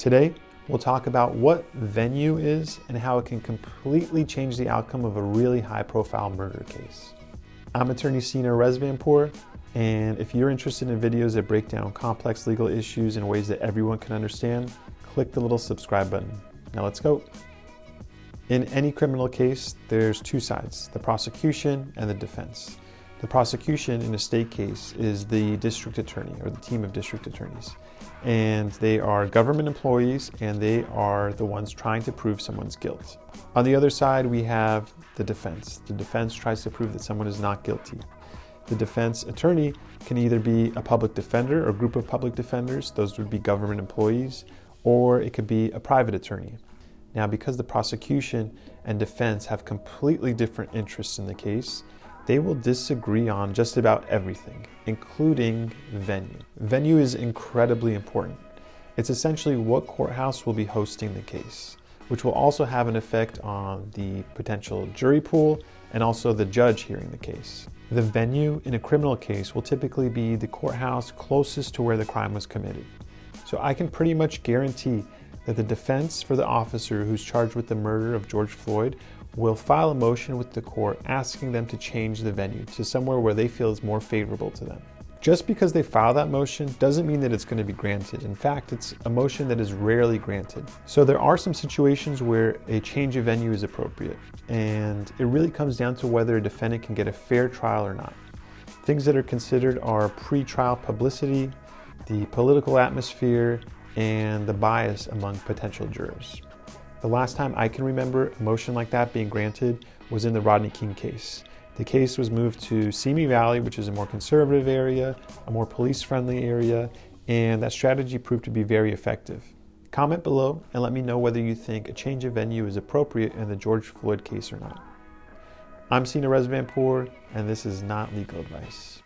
Today, we'll talk about what venue is and how it can completely change the outcome of a really high-profile murder case. I'm attorney Sina Rez Law, and if you're interested in videos that break down complex legal issues in ways that everyone can understand, click the little subscribe button. Now let's go. In any criminal case, there's two sides, the prosecution and the defense. The prosecution in a state case is the district attorney or the team of district attorneys. And they are government employees and they are the ones trying to prove someone's guilt. On the other side, we have the defense. The defense tries to prove that someone is not guilty. The defense attorney can either be a public defender or group of public defenders, those would be government employees, or it could be a private attorney. Now, because the prosecution and defense have completely different interests in the case, they will disagree on just about everything, including venue. Venue is incredibly important. It's essentially what courthouse will be hosting the case, which will also have an effect on the potential jury pool and also the judge hearing the case. The venue in a criminal case will typically be the courthouse closest to where the crime was committed. So I can pretty much guarantee that the defense for the officer who's charged with the murder of George Floyd will file a motion with the court asking them to change the venue to somewhere where they feel is more favorable to them. Just because they file that motion doesn't mean that it's going to be granted. In fact, it's a motion that is rarely granted. So there are some situations where a change of venue is appropriate, and it really comes down to whether a defendant can get a fair trial or not. Things that are considered are pre-trial publicity, the political atmosphere, and the bias among potential jurors. The last time I can remember a motion like that being granted was in the Rodney King case. The case was moved to Simi Valley, which is a more conservative area, a more police-friendly area, and that strategy proved to be very effective. Comment below and let me know whether you think a change of venue is appropriate in the George Floyd case or not. I'm Sina Rez Law, and this is not legal advice.